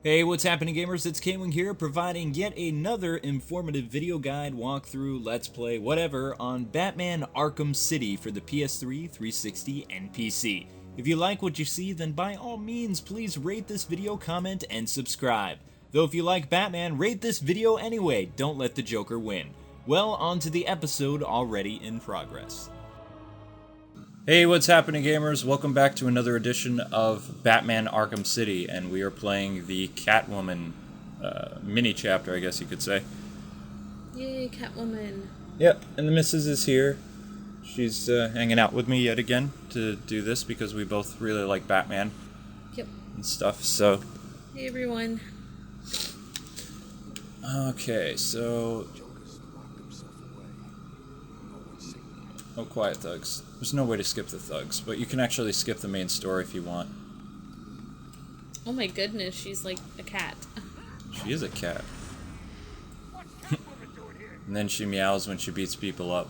Hey, what's happening, gamers? It's K-Wing here, providing yet another informative video guide, walkthrough, let's play, whatever, on Batman Arkham City for the PS3, 360, and PC. If you like what you see, then by all means, please rate this video, comment, and subscribe. Though if you like Batman, rate this video anyway, don't let the Joker win. Well, on to the episode already in progress. Hey, what's happening, gamers? Welcome back to another edition of Batman Arkham City, and we are playing the Catwoman mini-chapter, I guess you could say. Yay, Catwoman. Yep, and the missus is here. She's hanging out with me yet again to do this because we both really like Batman. Yep. And stuff, so... Hey, everyone. Okay, so... Oh, quiet thugs. There's no way to skip the thugs, but you can actually skip the main story if you want. Oh my goodness, she's like a cat. She is a cat. And then she meows when she beats people up.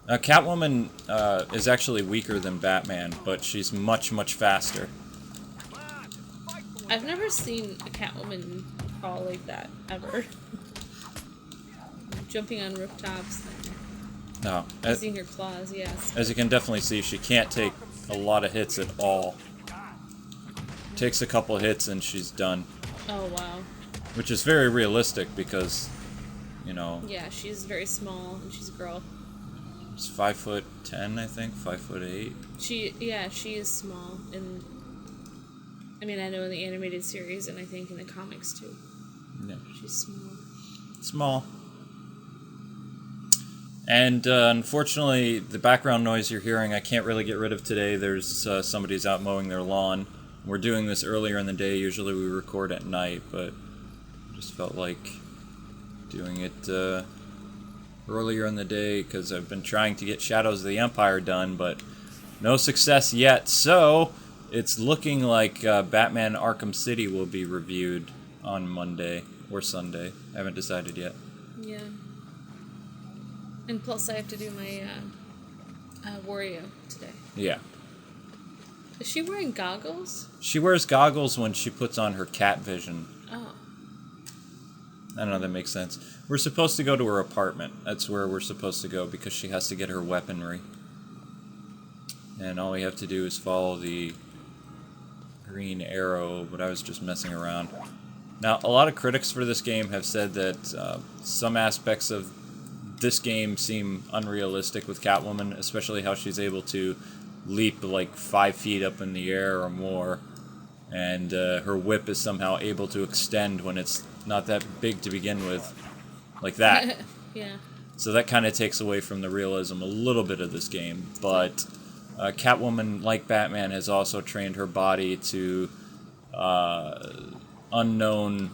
Now, Catwoman is actually weaker than Batman, but she's much, much faster. I've never seen a Catwoman crawl like that, ever. Jumping on rooftops. No. Using her claws, yes. As you can definitely see, she can't take a lot of hits at all. Takes a couple hits and she's done. Oh, wow. Which is very realistic because, you know... Yeah, she's very small and she's a girl. She's 5'10", I think, 5'8". She is small. And I mean, I know in the animated series and I think in the comics too. Yeah. She's small. Small. And unfortunately, the background noise you're hearing, I can't really get rid of today. There's somebody's out mowing their lawn. We're doing this earlier in the day. Usually we record at night, but just felt like doing it earlier in the day because I've been trying to get Shadows of the Empire done, but no success yet. So it's looking like Batman Arkham City will be reviewed on Monday or Sunday. I haven't decided yet. Yeah. And plus I have to do my Wario today. Yeah. Is she wearing goggles? She wears goggles when she puts on her cat vision. Oh. I don't know, that makes sense. We're supposed to go to her apartment. That's where we're supposed to go because she has to get her weaponry. And all we have to do is follow the green arrow, but I was just messing around. Now, a lot of critics for this game have said that some aspects of this game seem unrealistic with Catwoman, especially how she's able to leap like 5 feet up in the air or more, and her whip is somehow able to extend when it's not that big to begin with, like that. Yeah. So that kind of takes away from the realism a little bit of this game, but Catwoman, like Batman, has also trained her body to unknown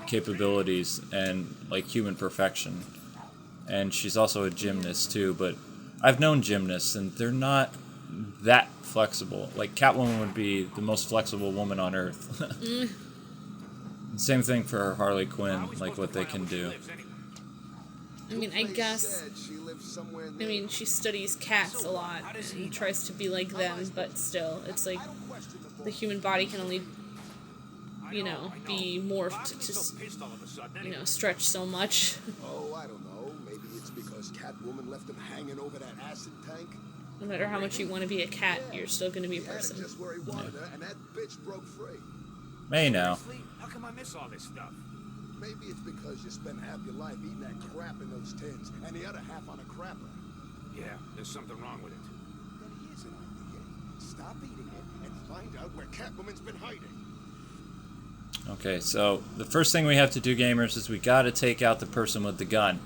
capabilities and like human perfection. And she's also a gymnast too, but I've known gymnasts and they're not that flexible. Like Catwoman would be the most flexible woman on earth. Same thing for Harley Quinn, like what they can do. I mean, I guess, she studies cats a lot and tries to be like them, but still, it's like the human body can only, be morphed to, stretch so much. Oh, I don't know. Maybe it's because Catwoman left him hanging over that acid tank. No matter how much you want to be a cat, you're still going to be a person. Just where he wanted her, and that bitch broke free. May now. How come I miss all this stuff? Maybe it's because you spent half your life eating that crap in those tins, and the other half on a crapper. Yeah, there's something wrong with it. Then here's an idea. Stop eating it and find out where Catwoman's been hiding. Okay, so the first thing we have to do, gamers, is we gotta take out the person with the gun.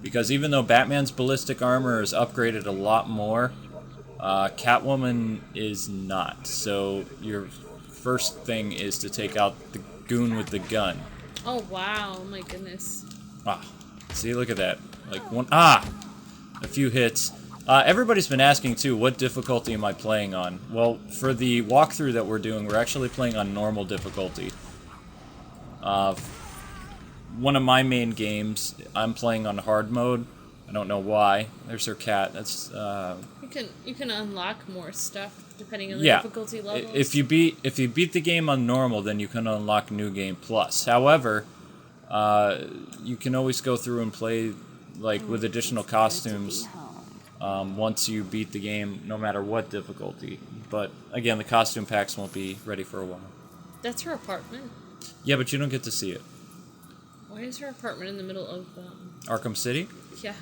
Because even though Batman's ballistic armor is upgraded a lot more, Catwoman is not. So your first thing is to take out the goon with the gun. Oh, wow. Oh, my goodness. Ah, see, look at that. Like a few hits. Everybody's been asking, too, what difficulty am I playing on? Well, for the walkthrough that we're doing, we're actually playing on normal difficulty. One of my main games, I'm playing on hard mode, I don't know why. There's her cat. That's You can unlock more stuff depending on the yeah. difficulty levels. If you beat the game on normal, then you can unlock New Game Plus. However, you can always go through and play like with additional costumes once you beat the game, no matter what difficulty. But again, the costume packs won't be ready for a while. That's her apartment. Yeah, but you don't get to see it. Why is her apartment in the middle of Arkham City? Yeah.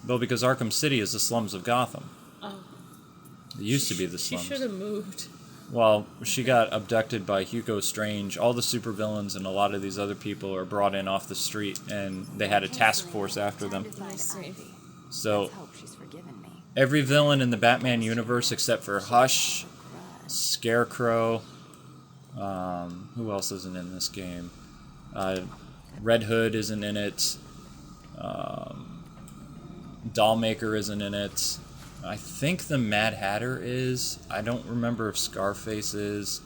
Well, because Arkham City is the slums of Gotham. Oh. It used to be the slums. She should have moved. Well, she got abducted by Hugo Strange. All the supervillains and a lot of these other people are brought in off the street, and they had a task force after them. I see. So, every villain in the Batman universe except for Hush, Scarecrow, who else isn't in this game? Red Hood isn't in it. Dollmaker isn't in it. I think the Mad Hatter is. I don't remember if Scarface is.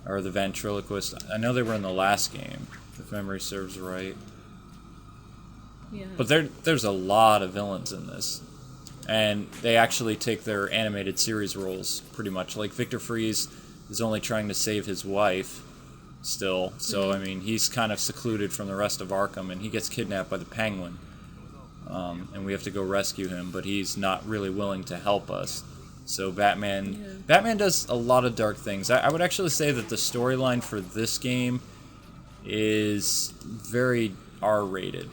Or the Ventriloquist. I know they were in the last game, if memory serves right. Yeah. But there's a lot of villains in this. And they actually take their animated series roles, pretty much. Like, Victor Freeze is only trying to save his wife, still. So, I mean, he's kind of secluded from the rest of Arkham, and he gets kidnapped by the Penguin. And we have to go rescue him, but he's not really willing to help us. So Batman does a lot of dark things. I would actually say that the storyline for this game is very R-rated.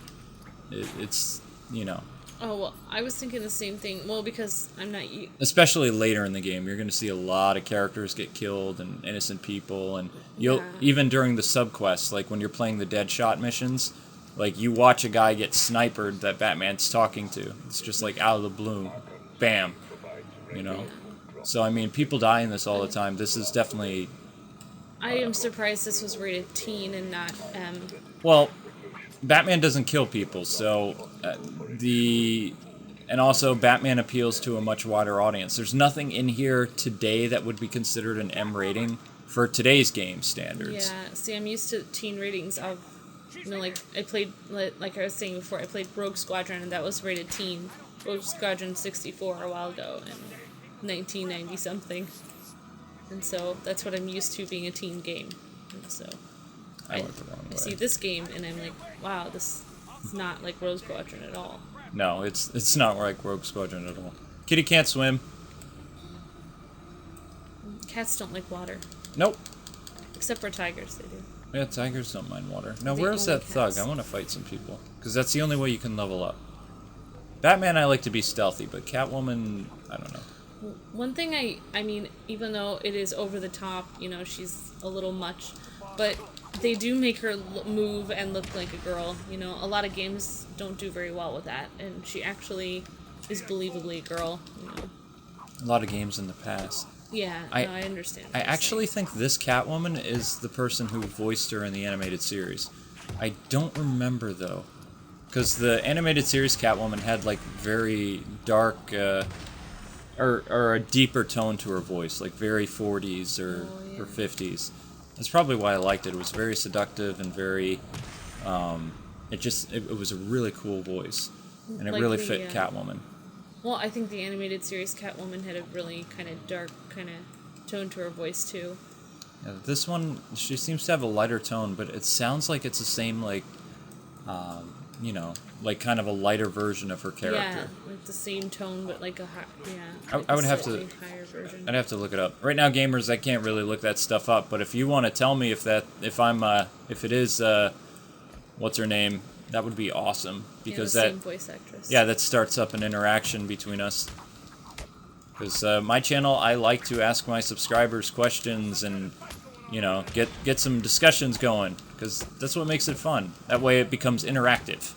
It's, you know... Oh, well, I was thinking the same thing. Well, because I'm not... Especially later in the game, you're going to see a lot of characters get killed and innocent people, and you'll even during the subquests, like when you're playing the Deadshot missions, like you watch a guy get snipered that Batman's talking to. It's just like out of the blue, bam, you know. So I mean, people die in this all the time. This is definitely. I am surprised this was rated teen and not M. Well, Batman doesn't kill people, so and also Batman appeals to a much wider audience. There's nothing in here today that would be considered an M rating for today's game standards. Yeah, see, I'm used to teen ratings of, you know, like I played, like I was saying before, I played Rogue Squadron and that was rated teen. Rogue Squadron 64 a while ago in 1990 something, and so that's what I'm used to being a teen game. And so I went the wrong way. I see this game and I'm like, wow, this is not like Rogue Squadron at all. No, it's not like Rogue Squadron at all. Kitty can't swim. Cats don't like water. Nope. Except for tigers, they do. Yeah, tigers don't mind water. Now, The where's only that thug? cats. I want to fight some people. Because that's the only way you can level up. Batman, I like to be stealthy, but Catwoman, I don't know. One thing I mean, even though it is over the top, you know, she's a little much, but they do make her move and look like a girl. You know, a lot of games don't do very well with that, and she actually is believably a girl, you know. A lot of games in the past. Yeah, I understand. I actually think this Catwoman is the person who voiced her in the animated series. I don't remember, though. Because the animated series Catwoman had, like, very dark, or a deeper tone to her voice, like very 40s or 50s. That's probably why I liked it. It was very seductive and very, it was a really cool voice. And it Like really the, fit Catwoman. Well, I think the animated series Catwoman had a really kind of dark kind of tone to her voice, too. Yeah, this one, she seems to have a lighter tone, but it sounds like it's the same, like, you know, like kind of a lighter version of her character. Yeah, like the same tone, but like a high, I would have to. higher version. I'd have to look it up. Right now, gamers, I can't really look that stuff up. But if you want to tell me if it is, what's her name, that would be awesome. Because the same voice actress. Yeah, that starts up an interaction between us. Because my channel, I like to ask my subscribers questions and, you know, get some discussions going. Because that's what makes it fun. That way it becomes interactive.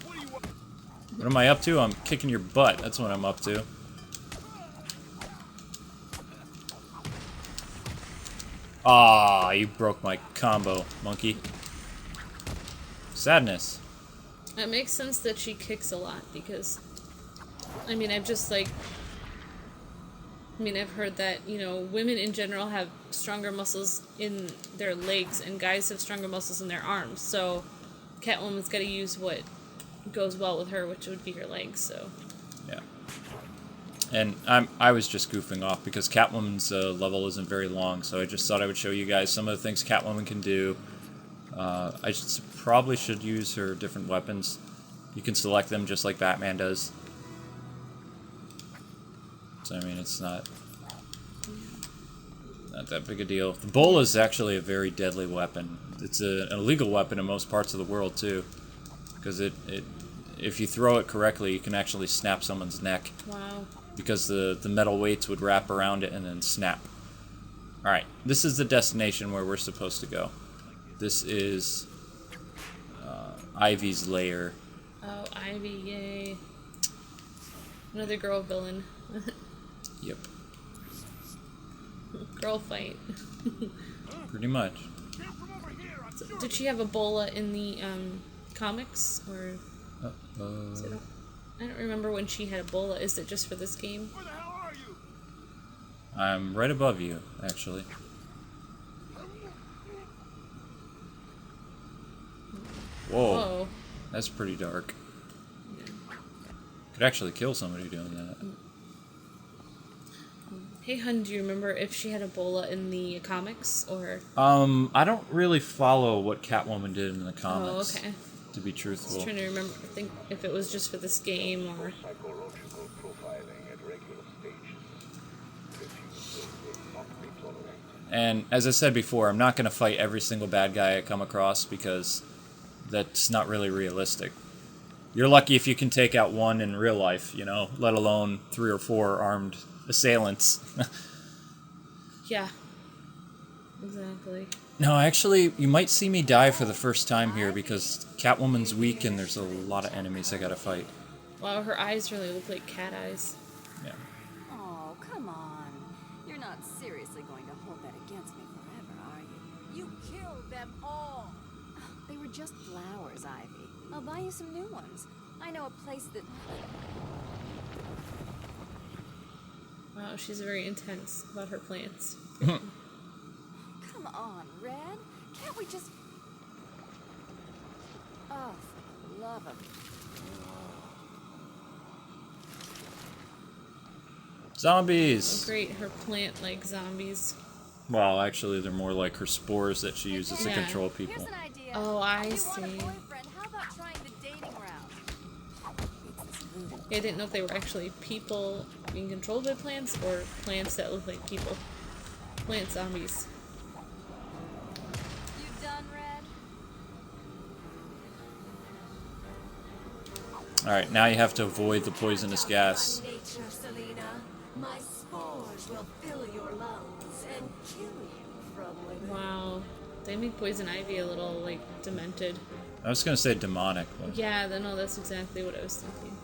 What am I up to? I'm kicking your butt. That's what I'm up to. Ah, you broke my combo, monkey. Sadness. It makes sense that she kicks a lot because, I mean, I've heard that, you know, women in general have stronger muscles in their legs and guys have stronger muscles in their arms. So Catwoman's got to use what goes well with her, which would be her legs. So And I was just goofing off because Catwoman's level isn't very long, so I just thought I would show you guys some of the things Catwoman can do. Probably should use her different weapons. You can select them just like Batman does. So I mean, it's not that big a deal. The bola is actually a very deadly weapon. It's an illegal weapon in most parts of the world too, because if you throw it correctly, you can actually snap someone's neck. Wow. Because the metal weights would wrap around it and then snap. Alright, this is the destination where we're supposed to go. This is Ivy's lair. Oh, Ivy, yay. Another girl villain. Yep. Girl fight. Pretty much. So, did she have Ebola in the comics? Or I don't remember when she had Ebola. Is it just for this game? Where the hell are you? I'm right above you, actually. Whoa. Whoa. That's pretty dark. Yeah. Could actually kill somebody doing that. Hey, hun, do you remember if she had Ebola in the comics, or? I don't really follow what Catwoman did in the comics. Oh, okay. To be I truthful. was trying to remember, think if it was just for this game, or... Psychological profiling at regular stages. Refusal will not be tolerated. And as I said before, I'm not going to fight every single bad guy I come across because that's not really realistic. You're lucky if you can take out one in real life, you know, let alone 3 or 4 armed assailants. Yeah. Exactly. No, actually, you might see me die for the first time here because Catwoman's weak and there's a lot of enemies I gotta fight. Wow, her eyes really look like cat eyes. Yeah. Oh, come on. You're not seriously going to hold that against me forever, are you? You killed them all. They were just flowers, Ivy. I'll buy you some new ones. I know a place that... Wow, she's very intense about her plants. Come on, Red. Can't we just... Oh, for the love of... Zombies! Oh, great, her plant-like zombies. Well, actually, they're more like her spores that she uses to Yeah. control Here's people. an idea. Oh, I If you see. want a boyfriend, how about trying the dating route? It's this voodoo. I didn't know if they were actually people being controlled by plants or plants that look like people. Plant zombies. You done, Red? Alright, now you have to avoid the poisonous gas. By nature, Selena, my spores will fill your lungs and kill you from within. Wow. They make Poison Ivy a little, like, demented. I was gonna say demonic, but Yeah, no, that's exactly what I was thinking.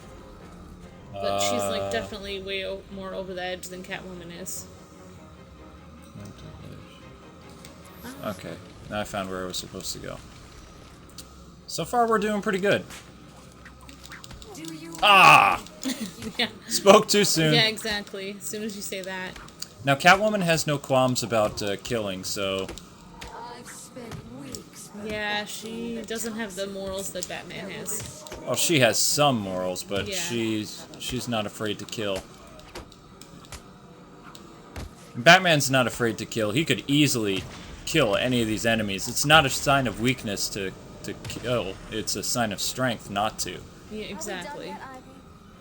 But she's, like, definitely way more over the edge than Catwoman is. okay, now I found where I was supposed to go. So far, we're doing pretty good. Do you Ah! Yeah. Spoke too soon. Yeah, exactly. As soon as you say that. Now, Catwoman has no qualms about killing, so... I've spent weeks Yeah, she doesn't have the morals that Batman has. Well, she has some morals, but Yeah. she's not afraid to kill. And Batman's not afraid to kill. He could easily kill any of these enemies. It's not a sign of weakness to kill. It's a sign of strength not to. Yeah, exactly. Are we done yet, Ivy?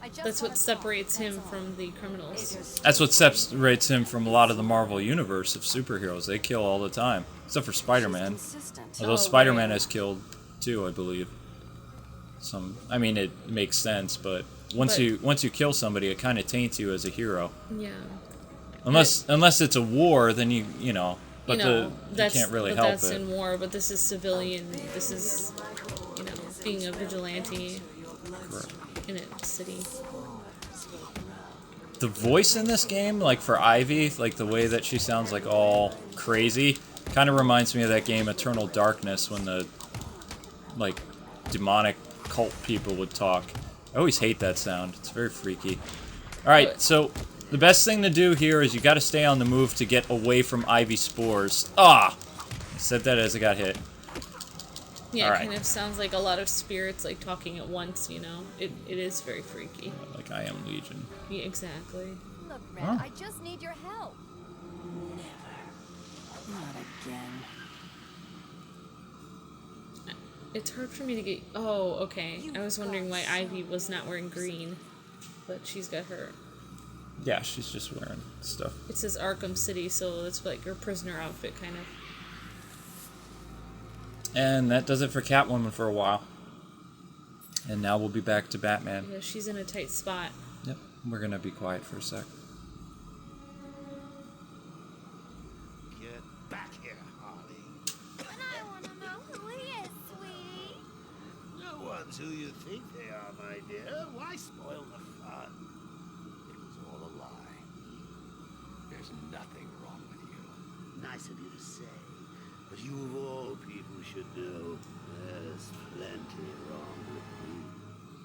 I just That's wanna what talk, separates him that's all. from the criminals. That's what separates him from a lot of the Marvel universe of superheroes. They kill all the time, except for Spider-Man. She's consistent. Although Oh, Spider-Man right. has killed too, I believe. I mean, it makes sense, but once But- you kill somebody, it kind of taints you as a hero. Yeah. Unless it's a war, then you know. But you know, you can't really help that's it. in war, but this is civilian. This is, you know, being a vigilante in a city. The voice in this game, like for Ivy, like the way that she sounds like all crazy, kind of reminds me of that game Eternal Darkness when the like demonic cult people would talk. I always hate that sound. It's very freaky. All right, so the best thing to do here is you got to stay on the move to get away from Ivy spores. Ah! I said that as I got hit. Yeah, All it right. kind of sounds like a lot of spirits like talking at once, you know? It is very freaky. Like I am Legion. Yeah, exactly. Look, Red, Huh? I just need your help. Never. Not again. It's hard for me to get... Oh, okay. I was wondering why Ivy was not wearing green. But she's got her... Yeah, she's just wearing stuff. It says Arkham City, so it's like her prisoner outfit, kind of. And that does it for Catwoman for a while. And now we'll be back to Batman. Yeah, she's in a tight spot. Yep, we're gonna be quiet for a sec. Get back here, Harley. But I want to know who he is, sweetie. No one's who you think they are, my dear. Why spoil the fun? It was all a lie. There's nothing wrong with you. Nice of you to say. But you of all people should know there's plenty wrong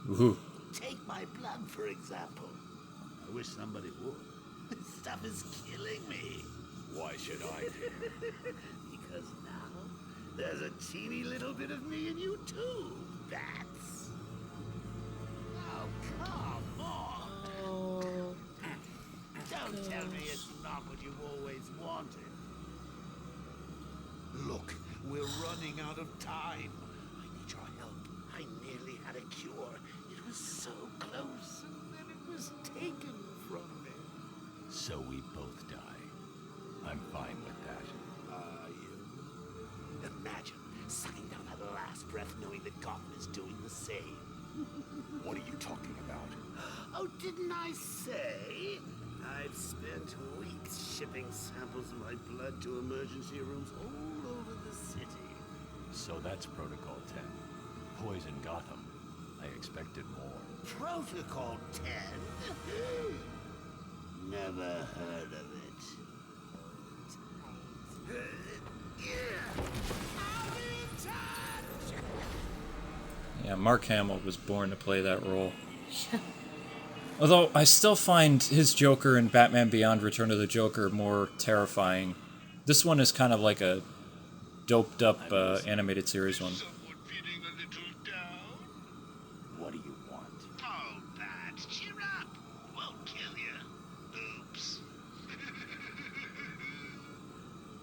with me. Woohoo. Take my blood, for example. I wish somebody would. This stuff is killing me. Why should I? Because now there's a teeny little bit of me in you too. Bats. Oh, come on. Oh. Don't tell me it's not what you've always wanted. Look, we're running out of time. I need your help. I nearly had a cure. It was so close, and then it was taken from me. So we both die. I'm fine with that. Are you? Imagine sucking down that last breath knowing that Gotham is doing the same. What are you talking about? Oh, didn't I say? I've spent weeks shipping samples of my blood to emergency rooms all over the city. So that's Protocol 10. Poison Gotham. I expected more. Protocol 10? Never heard of it. I'm in touch! Yeah, Mark Hamill was born to play that role. Although I still find his Joker in Batman Beyond Return of the Joker more terrifying. This one is kind of like a doped up animated series one. Someone feeling a little down? What do you want? Oh, Bat, cheer up. Won't kill you. Oops.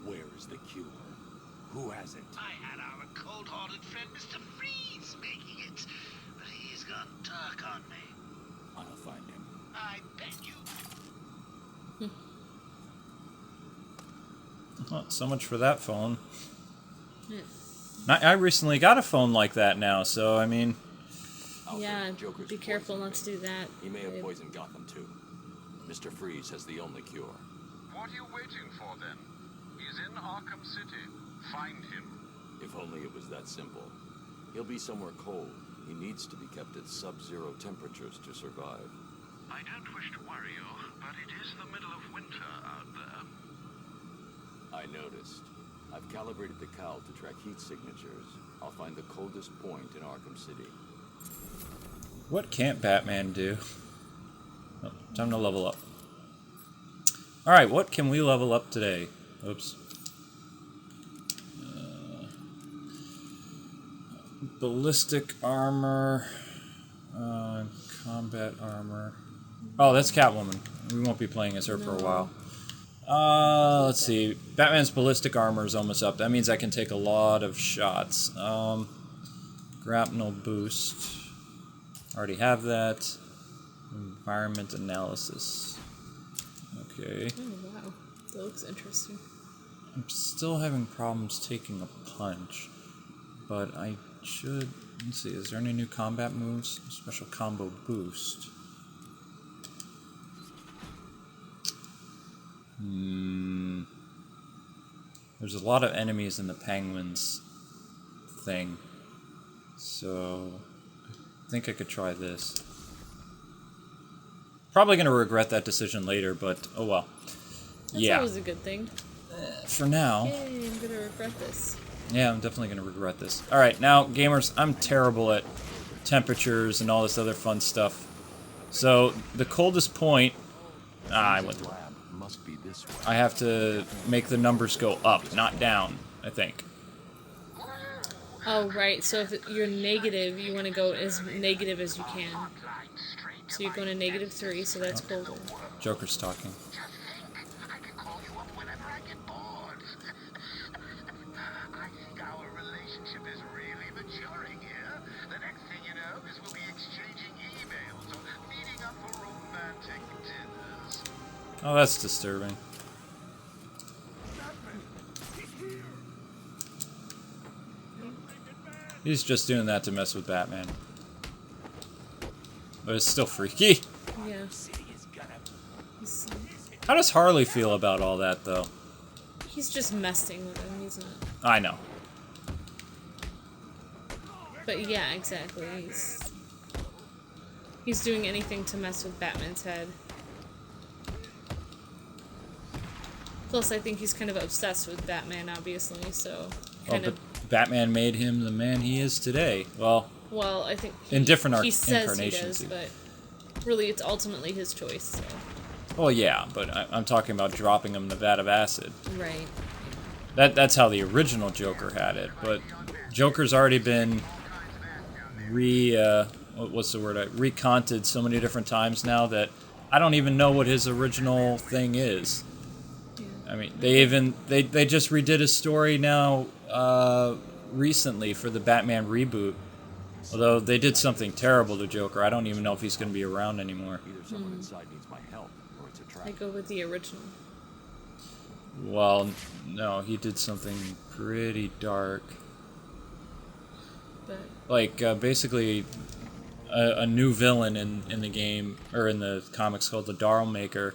Where is the cure? Who has it? I had our cold-hearted friend Mr. Freeze making it, but he's gone dark on me. I'll find him. I bet you. Well, so much for that phone. Yeah. I recently got a phone like that now, so I mean... Yeah, Joker's be careful poisoned not to me. do that. He may have babe. poisoned Gotham too. Mr. Freeze has the only cure. What are you waiting for, then? He's in Arkham City. Find him. If only it was that simple. He'll be somewhere cold. He needs to be kept at sub-zero temperatures to survive. I don't wish to worry you, but it is the middle of winter out there. I noticed. I've calibrated the cowl to track heat signatures. I'll find the coldest point in Arkham City. What can't Batman do? Oh, time to level up. Alright, what can we level up today? Oops. Ballistic armor. Combat armor. Oh, that's Catwoman. We won't be playing as her for a while. Let's see. Batman's ballistic armor is almost up. That means I can take a lot of shots. Grapnel boost. Already have that. Environment analysis. Okay. Oh, wow. That looks interesting. I'm still having problems taking a punch. But I should... Let's see, is there any new combat moves? Special combo boost. There's a lot of enemies in the Penguins thing. So... I think I could try this. Probably going to regret that decision later, but oh well. That's Yeah. always a good thing. For now... Yay, I'm gonna regret this. Yeah, I'm definitely going to regret this. Alright, now, gamers, I'm terrible at temperatures and all this other fun stuff. So, the coldest point... I went through. Lab must be this way. I have to make the numbers go up, not down, I think. Oh, right. So if you're negative, you want to go as negative as you can. So you're going to -3, so that's colder. Joker's talking. I can call you up whenever I get bored. I think our relationship is really maturing here. The next thing you know is we'll be exchanging emails or meeting up for romantic dinners. Oh, that's disturbing. He's just doing that to mess with Batman. But it's still freaky. Yeah. How does Harley feel about all that, though? He's just messing with him, isn't it? I know. But yeah, exactly. He's doing anything to mess with Batman's head. Plus, I think he's kind of obsessed with Batman, obviously, so kind of... Batman made him the man he is today. Well, I think in different he says incarnations. He does, but really, it's ultimately his choice. So. Well, yeah, but I'm talking about dropping him the vat of acid. Right. That's how the original Joker had it, but Joker's already been reconted so many different times now that I don't even know what his original thing is. I mean, they just redid his story now recently for the Batman reboot. Although they did something terrible to Joker, I don't even know if he's going to be around anymore. Either someone inside needs my help, or it's a trap. I go with the original. Well, no, he did something pretty dark. But Like, basically, a new villain in the game, or in the comics called the Darl Maker,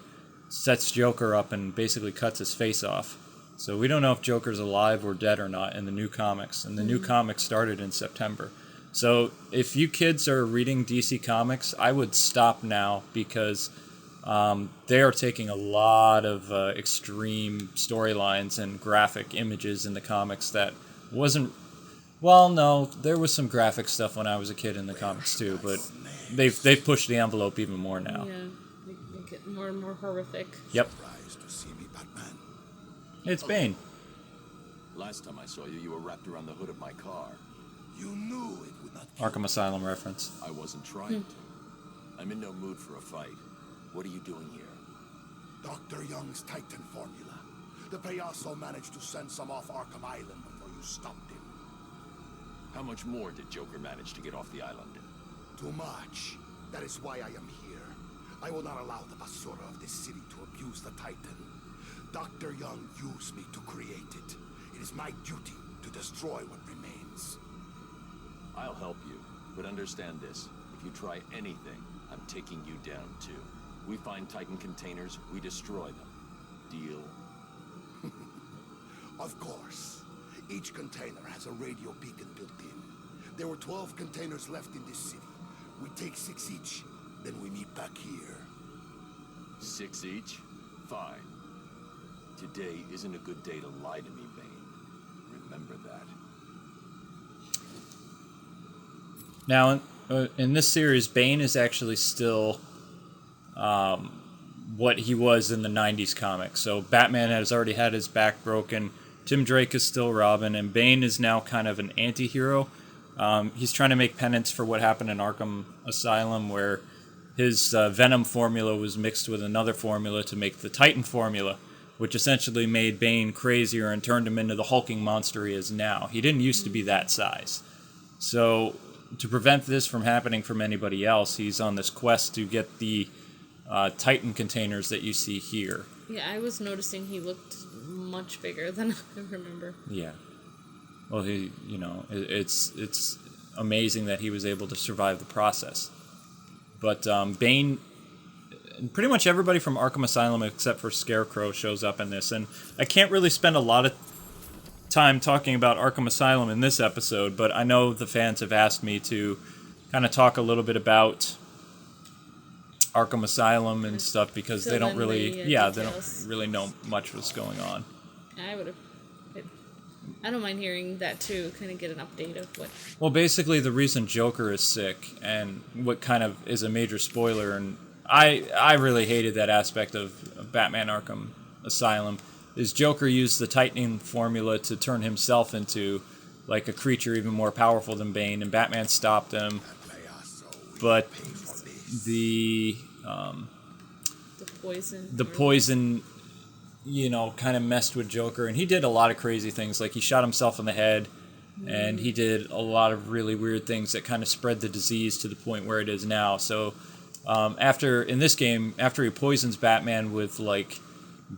sets Joker up and basically cuts his face off. So we don't know if Joker's alive or dead or not in the new comics. And the new comics started in September. So if you kids are reading DC Comics, I would stop now because they are taking a lot of extreme storylines and graphic images in the comics that wasn't... Well, no, there was some graphic stuff when I was a kid in the comics too, but they've pushed the envelope even more now. yeah, they make it more and more horrific. Yep. Surprised to see me, Batman. It's Bane. Last time I saw you, you were wrapped around the hood of my car. You knew it would not. Arkham Asylum reference. I wasn't trying to. I'm in no mood for a fight. What are you doing here? Dr. Young's Titan formula. The Payaso managed to send some off Arkham Island before you stopped him. How much more did Joker manage to get off the island? Too much. That is why I am here. I will not allow the basura of this city to abuse the Titan. Dr. Young used me to create it. It is my duty to destroy what remains. I'll help you, but understand this. If you try anything, I'm taking you down too. We find Titan containers, we destroy them. Deal? Of course. Each container has a radio beacon built in. There were 12 containers left in this city. We take 6 each, then we meet back here. 6 each? Fine. Today isn't a good day to lie to me, Bane. Remember that. Now, in this series, Bane is actually still what he was in the 90s comics. So Batman has already had his back broken. Tim Drake is still Robin, and Bane is now kind of an anti-hero. He's trying to make penance for what happened in Arkham Asylum, where his Venom formula was mixed with another formula to make the Titan formula, which essentially made Bane crazier and turned him into the hulking monster he is now. He didn't used to be that size. So to prevent this from happening from anybody else, he's on this quest to get the Titan containers that you see here. Yeah, I was noticing he looked much bigger than I remember. Yeah. Well, it's amazing that he was able to survive the process. But Bane, pretty much everybody from Arkham Asylum except for Scarecrow shows up in this, and I can't really spend a lot of time talking about Arkham Asylum in this episode, but I know the fans have asked me to kind of talk a little bit about Arkham Asylum and stuff because they don't really, they don't really know much what's going on. I don't mind hearing that too, kind of get an update of what... Well, basically the reason Joker is sick, and what kind of is a major spoiler, and I really hated that aspect of Batman Arkham Asylum, is Joker used the Titan formula to turn himself into like a creature even more powerful than Bane, and Batman stopped him. But the poison, you know, kind of messed with Joker, and he did a lot of crazy things. Like he shot himself in the head, and he did a lot of really weird things that kind of spread the disease to the point where it is now. So in this game, after he poisons Batman with like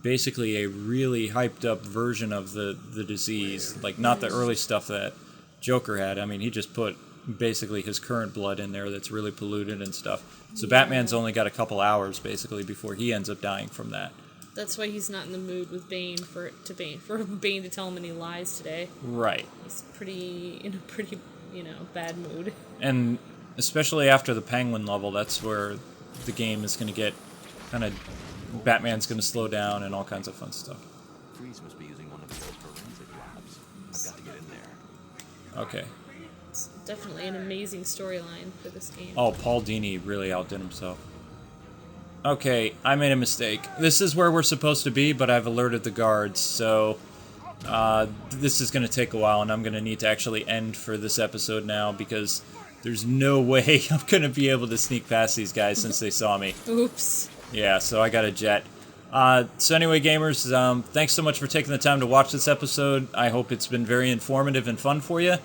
basically a really hyped up version of the disease, like not the early stuff that Joker had. I mean, he just put basically his current blood in there that's really polluted and stuff. So Batman's only got a couple hours basically before he ends up dying from that. That's why he's not in the mood with Bane for Bane to tell him any lies today. Right. He's in a pretty, you know, bad mood. And especially after the Penguin level, that's where the game is going to get kind of... Batman's going to slow down and all kinds of fun stuff. Freeze must be using one of the old forensic labs. I've got to get in there. Okay. It's definitely an amazing storyline for this game. Oh, Paul Dini really outdid himself. Okay, I made a mistake. This is where we're supposed to be, but I've alerted the guards, so this is going to take a while, and I'm going to need to actually end for this episode now, because there's no way I'm going to be able to sneak past these guys since they saw me. Oops. Yeah, so I got a jet. So anyway, gamers, thanks so much for taking the time to watch this episode. I hope it's been very informative and fun for you,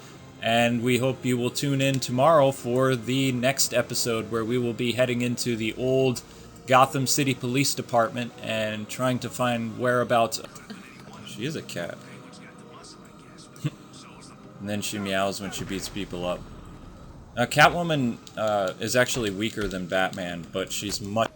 and we hope you will tune in tomorrow for the next episode, where we will be heading into the old Gotham City Police Department and trying to find whereabouts... She is a cat. And then she meows when she beats people up. Catwoman is actually weaker than Batman, but she's much...